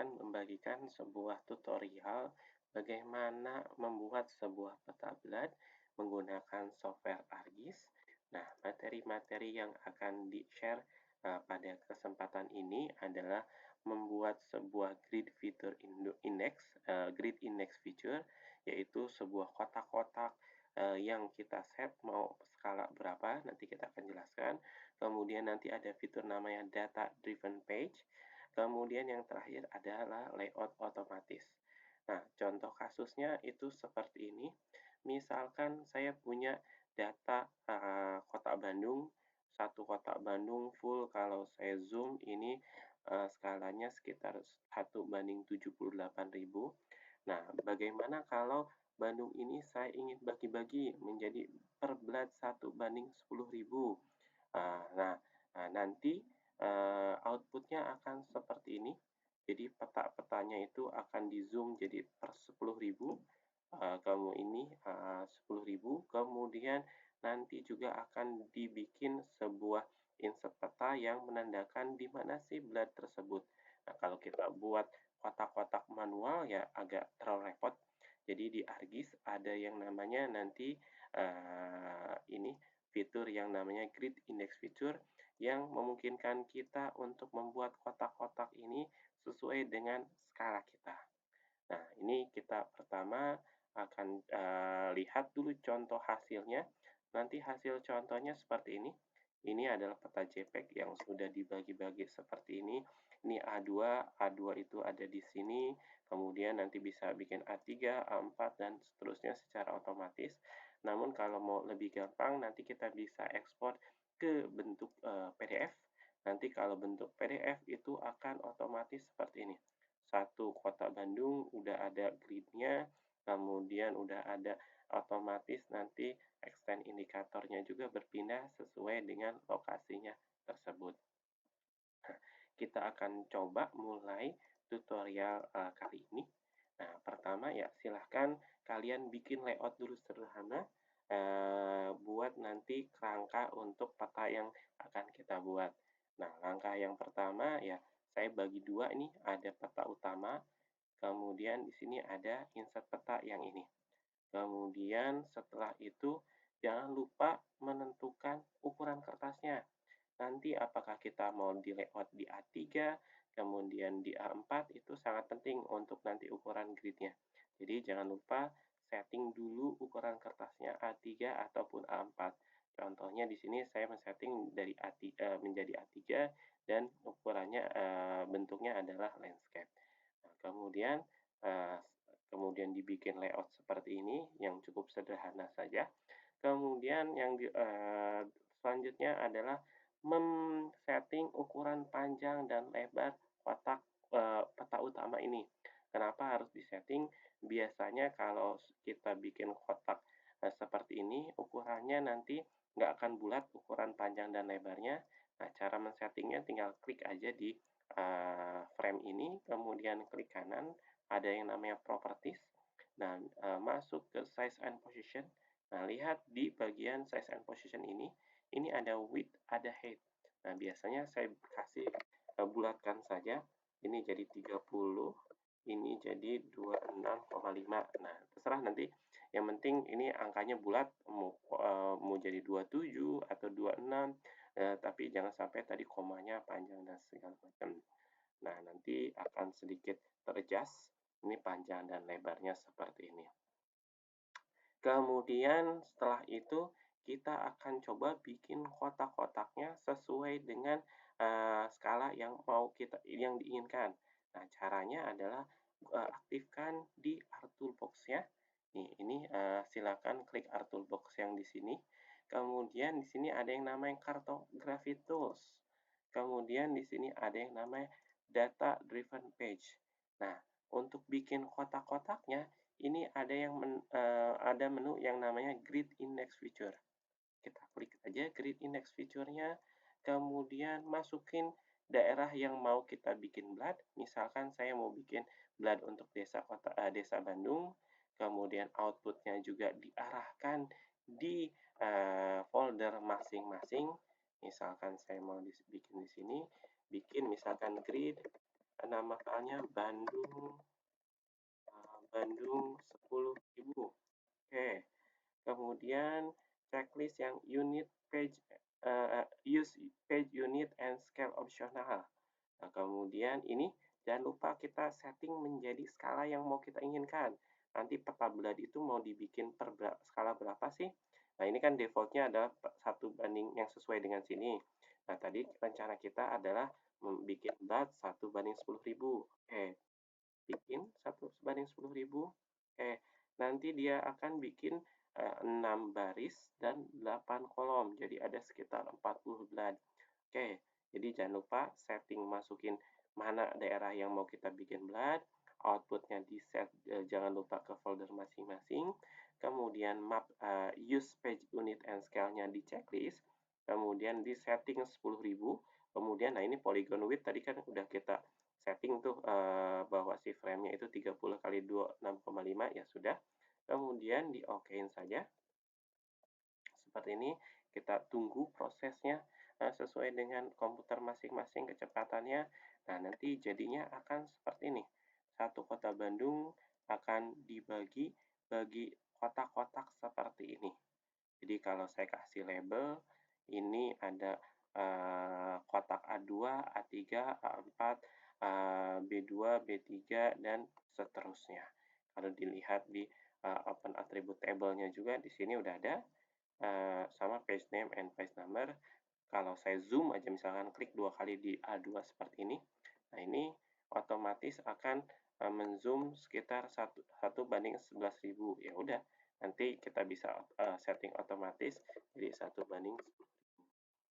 akan membagikan sebuah tutorial bagaimana membuat sebuah peta blood menggunakan software ArcGIS. Nah, materi-materi yang akan di-share pada kesempatan ini adalah membuat sebuah grid feature index, grid index feature, yaitu sebuah kotak-kotak yang kita set mau skala berapa, nanti kita akan jelaskan. Kemudian nanti ada fitur namanya data driven page. Kemudian yang terakhir adalah layout otomatis. Nah, contoh kasusnya itu seperti ini. Misalkan saya punya data kota Bandung, satu kota Bandung full kalau saya zoom ini skalanya sekitar 1:78.000. Nah, bagaimana kalau Bandung ini saya ingin bagi-bagi menjadi per blood 1:10.000. Nah, nanti outputnya akan seperti ini. Jadi peta-petanya itu akan di-zoom jadi per 10.000. Kamu ini 10.000. Kemudian nanti juga akan dibikin sebuah insert peta yang menandakan di mana sih blood tersebut. Nah, kalau kita buat kotak-kotak manual ya agak terlalu repot. Jadi di ArcGIS ada yang namanya nanti ini fitur yang namanya grid index feature yang memungkinkan kita untuk membuat kotak-kotak ini sesuai dengan skala kita. Nah, ini kita pertama akan lihat dulu contoh hasilnya. Nanti hasil contohnya seperti ini. Ini adalah peta JPEG yang sudah dibagi-bagi seperti ini. Ini A2, A2 itu ada di sini, kemudian nanti bisa bikin A3, A4, dan seterusnya secara otomatis. Namun kalau mau lebih gampang, nanti kita bisa ekspor ke bentuk PDF. Nanti kalau bentuk PDF itu akan otomatis seperti ini. Satu kota Bandung udah ada grid-nya, kemudian udah ada otomatis nanti extend indikatornya juga berpindah sesuai dengan lokasinya tersebut. Nah, kita akan coba mulai tutorial kali ini. Nah, pertama ya silahkan kalian bikin layout dulu sederhana buat nanti kerangka untuk peta yang akan kita buat. Nah, langkah yang pertama ya saya bagi dua ini, ada peta utama, kemudian di sini ada insert peta yang ini. Kemudian setelah itu jangan lupa menentukan ukuran kertasnya. Nanti apakah kita mau di layout di A3, kemudian di A4, itu sangat penting untuk nanti ukuran gridnya. Jadi jangan lupa setting dulu ukuran kertasnya A3 ataupun A4. Contohnya di sini saya men-setting dari menjadi A3 dan ukurannya bentuknya adalah landscape. Nah, kemudian dibikin layout seperti ini yang cukup sederhana saja. Kemudian yang selanjutnya adalah setting ukuran panjang dan lebar kotak peta utama ini. Kenapa harus disetting? Biasanya kalau kita bikin kotak seperti ini, ukurannya nanti nggak akan bulat ukuran panjang dan lebarnya. Nah, cara men-settingnya tinggal klik aja di frame ini, kemudian klik kanan, ada yang namanya properties. Nah, masuk ke size and position. Nah, lihat di bagian size and position ini ada width, ada height. Nah, biasanya saya kasih bulatkan saja. Ini jadi 30, ini jadi 26,5. Nah, terserah nanti. Yang penting ini angkanya bulat, mau jadi 27 atau 26, tapi jangan sampai tadi komanya panjang dan segala macam. Nah, nanti akan sedikit teradjust. Ini panjang dan lebarnya seperti ini. Kemudian setelah itu kita akan coba bikin kotak-kotaknya sesuai dengan skala yang yang diinginkan. Nah, caranya adalah aktifkan di Art Toolbox-nya. Nih, ini silakan klik Art Toolbox yang di sini. Kemudian di sini ada yang namanya Cartography Tools. Kemudian di sini ada yang namanya Data Driven Page. Nah, untuk bikin kotak-kotaknya ini ada menu yang namanya Grid Index Feature. Kita klik aja Grid Index Feature-nya, kemudian masukin daerah yang mau kita bikin blood. Misalkan saya mau bikin blood untuk desa Bandung, kemudian output-nya juga diarahkan di folder masing-masing. Misalkan saya mau bikin di sini, bikin misalkan grid nama filenya Bandung 10.000. Oke, kemudian checklist yang unit page, use page unit and scale optional. Nah, kemudian ini jangan lupa kita setting menjadi skala yang mau kita inginkan. Nanti peta bulat itu mau dibikin per skala berapa sih? Nah, ini kan defaultnya adalah 1 banding yang sesuai dengan sini. Nah, tadi rencana kita adalah membuat bulat 1/10.000. Oke, bikin 1/10.000. Oke, nanti dia akan bikin 6 baris dan 8 kolom. Jadi ada sekitar 40 bulat. Oke, jadi jangan lupa setting masukin mana daerah yang mau kita bikin bulat, outputnya di set, jangan lupa ke folder masing-masing, kemudian map use page unit and scale-nya di checklist, kemudian di setting 10.000, kemudian nah ini polygon width tadi kan udah kita setting tuh bahwa si frame-nya itu 30 kali 26,5 ya sudah, kemudian di OK-in saja. Seperti ini, kita tunggu prosesnya sesuai dengan komputer masing-masing kecepatannya. Nah, nanti jadinya akan seperti ini. Satu kota Bandung akan dibagi bagi kotak-kotak seperti ini. Jadi kalau saya kasih label, ini ada kotak A2, A3, A4, B2, B3, dan seterusnya. Kalau dilihat di Open Attribute Table-nya juga, di sini udah ada sama page name and page number. Kalau saya zoom aja misalkan klik 2 kali di A2 seperti ini, nah ini otomatis akan menzoom sekitar 1/11.000. Ya udah, nanti kita bisa setting otomatis jadi 1/10.000.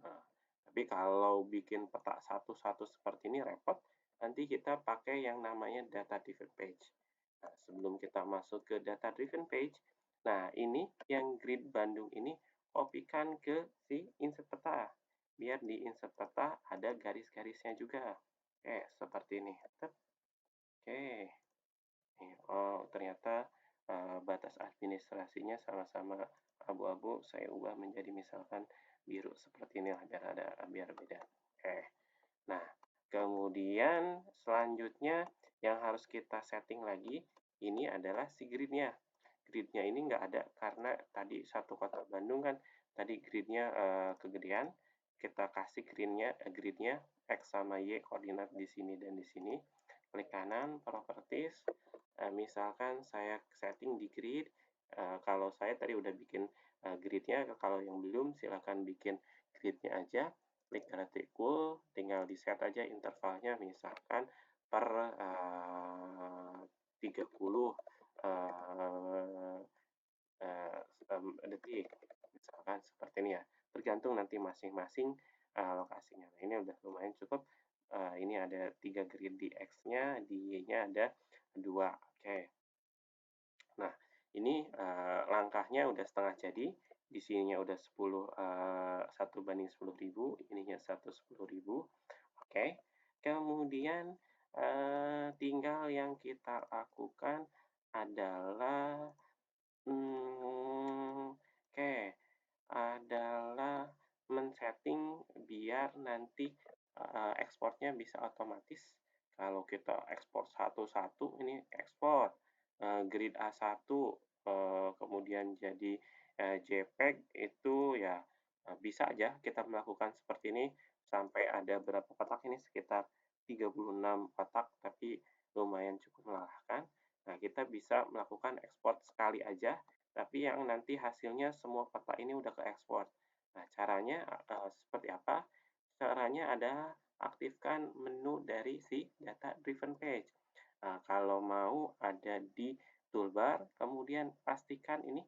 Nah, tapi kalau bikin peta satu-satu seperti ini repot, nanti kita pakai yang namanya data driven page. Nah, sebelum kita masuk ke data driven page, nah ini yang grid Bandung ini kopikan ke si insert peta. Biar di insert peta ada garis-garisnya juga. Oke, seperti ini. Oke. Oh, ternyata batas administrasinya sama-sama abu-abu, saya ubah menjadi misalkan biru seperti ini biar beda. Oke. Nah, kemudian selanjutnya yang harus kita setting lagi, ini adalah si gridnya. Gridnya ini nggak ada karena tadi satu kota Bandung kan, tadi gridnya kegedean. Kita kasih gridnya X sama Y koordinat di sini dan di sini. Klik kanan, properties. Misalkan saya setting di grid, kalau saya tadi udah bikin gridnya, kalau yang belum silahkan bikin gridnya aja. Klik equal, tinggal di set aja intervalnya misalkan per 30 detik, misalkan seperti ini ya. Tergantung nanti masing-masing lokasinya. Nah, ini udah lumayan cukup. Ini ada 3 grid di X-nya, di Y-nya ada 2. Oke. Nah, ini langkahnya udah setengah jadi. Di sininya udah 1/10.000, ininya 1/10.000. Oke. Kemudian tinggal yang kita lakukan adalah adalah men-setting biar nanti ekspornya bisa otomatis. Kalau kita ekspor satu-satu, ini ekspor grid A1, kemudian jadi JPEG itu ya bisa aja kita melakukan seperti ini sampai ada berapa kotak ini sekitar 36 kotak, tapi lumayan cukup melelahkan. Nah, kita bisa melakukan ekspor sekali aja, tapi yang nanti hasilnya semua peta ini udah ke ekspor. Nah, caranya seperti apa? Caranya adalah aktifkan menu dari si data driven page. Nah, kalau mau ada di toolbar, kemudian pastikan ini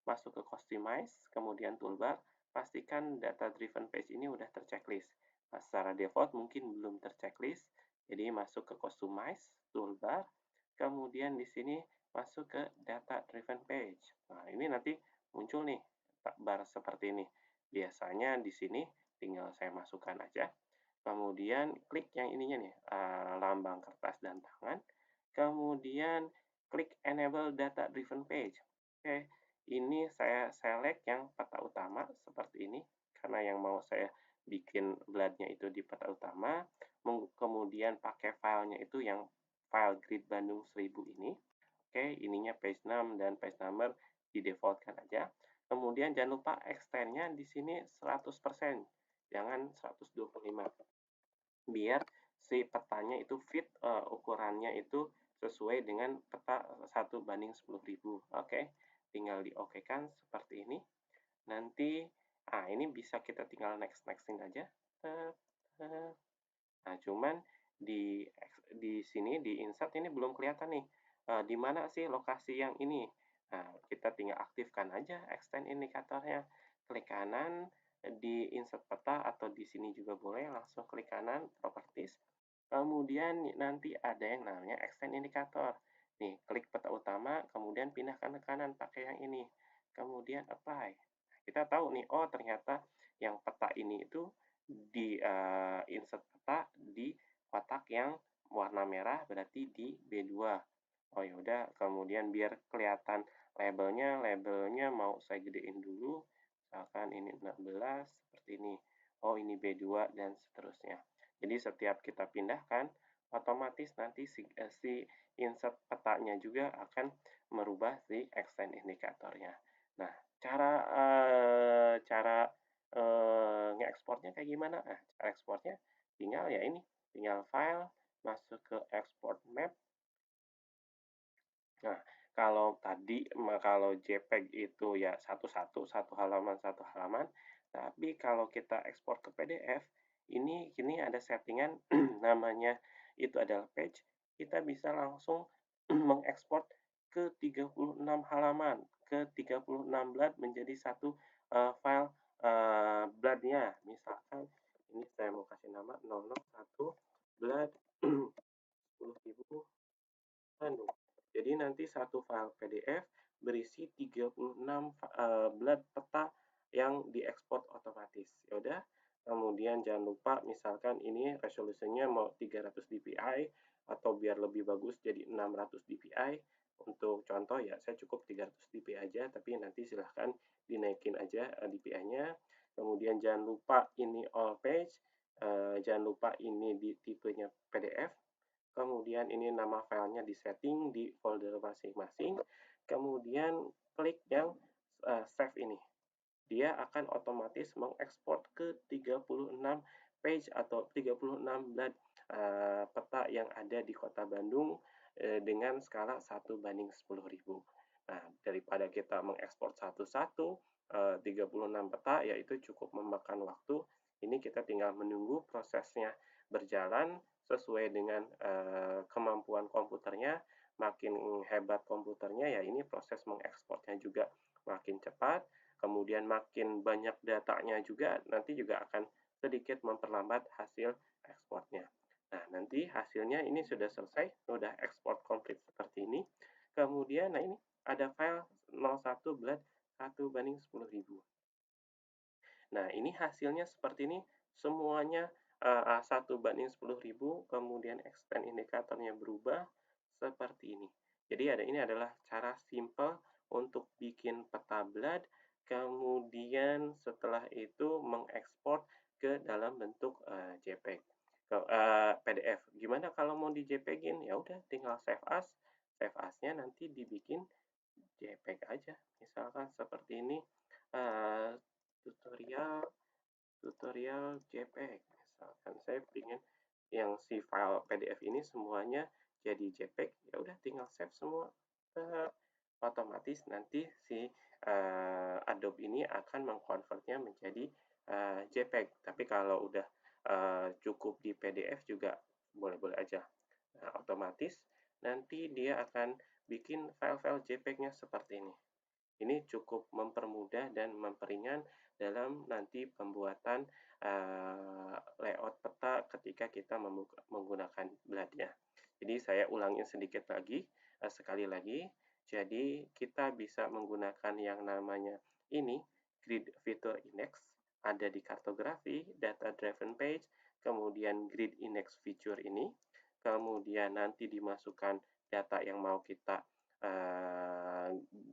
masuk ke customize, kemudian toolbar, pastikan data driven page ini udah terchecklist. Nah, secara default mungkin belum terchecklist, jadi masuk ke customize, toolbar, kemudian di sini masuk ke data driven page. Nah, ini nanti muncul nih bar seperti ini. Biasanya di sini tinggal saya masukkan aja. Kemudian klik yang ininya nih, lambang kertas dan tangan. Kemudian klik enable data driven page. Oke, ini saya select yang peta utama seperti ini karena yang mau saya bikin blood-nya itu di peta utama, kemudian pakai filenya itu yang file grid Bandung 1000 ini. Oke, ininya page 6 dan page number di-default-kan aja. Kemudian jangan lupa extend-nya di sini 100%, jangan 125. Biar si petanya itu fit, ukurannya itu sesuai dengan peta 1:10.000. Oke, tinggal di-oke-kan seperti ini. Nanti, ini bisa kita tinggal next-next-in aja. Nah, cuman di sini di insert ini belum kelihatan nih, di mana sih lokasi yang ini. Nah, kita tinggal aktifkan aja extend indikatornya. Klik kanan di insert peta atau di sini juga boleh, langsung klik kanan properties. Kemudian nanti ada yang namanya extend indikator. Nih, klik peta utama, kemudian pindahkan ke kanan pakai yang ini. Kemudian apply. Kita tahu nih, oh ternyata yang peta ini itu di insert peta di kotak yang warna merah, berarti di B2. Oh ya udah, kemudian biar kelihatan labelnya mau saya gedein dulu, misalkan ini 16 seperti ini. Oh ini B2 dan seterusnya. Jadi setiap kita pindahkan, otomatis nanti si insert petanya juga akan merubah si extend indikatornya. Nah, cara ngeekspornya kayak gimana? Nah, cara ekspornya tinggal ya ini, tinggal file, masuk ke export map. Nah, kalau tadi kalau JPEG itu ya satu-satu, satu halaman, satu halaman. Tapi kalau kita ekspor ke PDF, ini ada settingan namanya itu adalah page. Kita bisa langsung mengekspor ke 36 halaman, ke 36 blood menjadi satu file blood-nya. Misalkan ini saya mau kasih nama 001 blood 10.000 Bandung. Jadi nanti satu file PDF berisi 36 blood peta yang diekspor otomatis. Ya udah, kemudian jangan lupa misalkan ini resolusinya mau 300 dpi atau biar lebih bagus jadi 600 dpi. Untuk contoh ya saya cukup 300 dpi aja, tapi nanti silahkan dinaikin aja dpi-nya. Kemudian jangan lupa ini all page, jangan lupa ini di tipenya PDF. Kemudian ini nama filenya di-setting di folder masing-masing. Kemudian klik yang save ini. Dia akan otomatis mengekspor ke 36 page atau 36 blood peta yang ada di Kota Bandung dengan skala 1:10.000. Nah, daripada kita mengekspor satu-satu 36 peta, yaitu cukup memakan waktu. Ini kita tinggal menunggu prosesnya berjalan sesuai dengan kemampuan komputernya. Makin hebat komputernya, ya ini proses mengekspornya juga makin cepat. Kemudian makin banyak datanya juga, nanti juga akan sedikit memperlambat hasil ekspornya. Nah, nanti hasilnya ini sudah selesai, sudah ekspor komplit seperti ini. Kemudian, nah ini ada file 01 blood 1:10.000. Nah, ini hasilnya seperti ini, semuanya 1:10.000, kemudian extend indikatornya berubah seperti ini. Jadi ini adalah cara simple untuk bikin peta blood, kemudian setelah itu mengekspor ke dalam bentuk JPEG, PDF. Gimana kalau mau di JPEG-in? Ya udah, tinggal save as. Save as-nya nanti dibikin JPEG aja. Misalkan seperti ini, tutorial JPEG. Misalkan saya ingin yang si file PDF ini semuanya jadi JPEG, ya udah tinggal save semua. Otomatis nanti si Adobe ini akan mengkonvertnya menjadi JPEG. Tapi kalau udah cukup di PDF juga boleh-boleh aja. Nah, otomatis nanti dia akan bikin file-file JPEG-nya seperti ini. Ini cukup mempermudah dan memperingan dalam nanti pembuatan layout peta ketika kita menggunakan blood-nya. Jadi saya ulangin sedikit lagi, sekali lagi. Jadi kita bisa menggunakan yang namanya ini, Grid Feature Index, ada di kartografi, Data Driven Page, kemudian Grid Index Feature ini, kemudian nanti dimasukkan data yang mau kita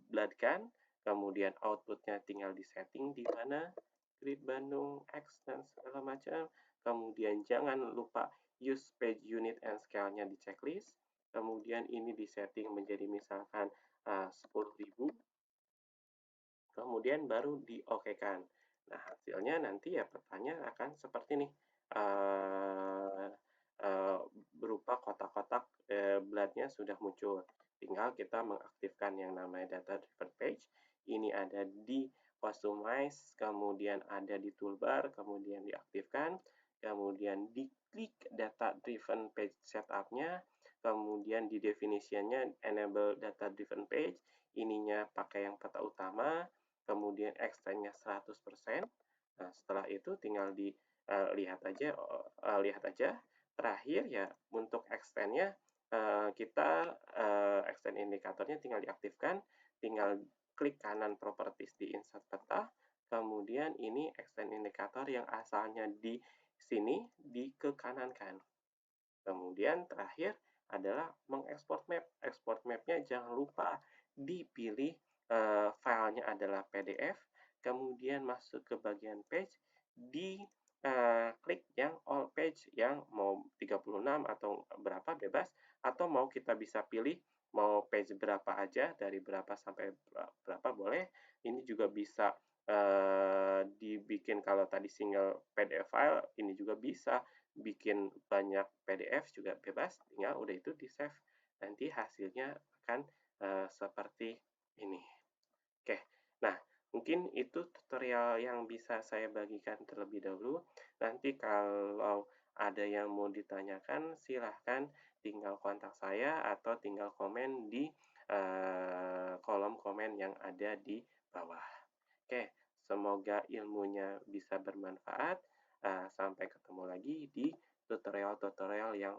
bloodkan, kemudian outputnya tinggal di setting di mana, Grid Bandung X dan segala macam. Kemudian jangan lupa use page unit and scale-nya di checklist. Kemudian ini disetting menjadi misalkan 10.000. Kemudian baru di-OK-kan. Nah, hasilnya nanti ya petanya akan seperti ini. Uh, uh, Berupa kotak-kotak blood-nya sudah muncul. Tinggal kita mengaktifkan yang namanya data driven page. Ini ada di customize, kemudian ada di toolbar, kemudian diaktifkan, kemudian diklik data driven page setup-nya, kemudian di definition-nya enable data driven page, ininya pakai yang peta utama, kemudian extend-nya 100%. Nah, setelah itu tinggal lihat aja. Terakhir ya untuk extend-nya kita extend indikatornya tinggal diaktifkan, tinggal klik kanan properties di insert peta, kemudian ini extend indikator yang asalnya di sini dikanankan. Kemudian terakhir adalah mengekspor map. Export map-nya jangan lupa dipilih filenya adalah PDF, kemudian masuk ke bagian page, di klik yang all page yang mau 36 atau berapa bebas, atau mau kita bisa pilih mau page berapa aja, dari berapa sampai berapa boleh. Ini juga bisa dibikin kalau tadi single PDF file, ini juga bisa bikin banyak PDF juga bebas, tinggal udah itu di save, nanti hasilnya akan seperti ini. Oke, nah mungkin itu tutorial yang bisa saya bagikan terlebih dahulu. Nanti kalau ada yang mau ditanyakan, silahkan tinggal kontak saya atau tinggal komen di kolom komen yang ada di bawah. Oke, semoga ilmunya bisa bermanfaat. Sampai ketemu lagi di tutorial-tutorial yang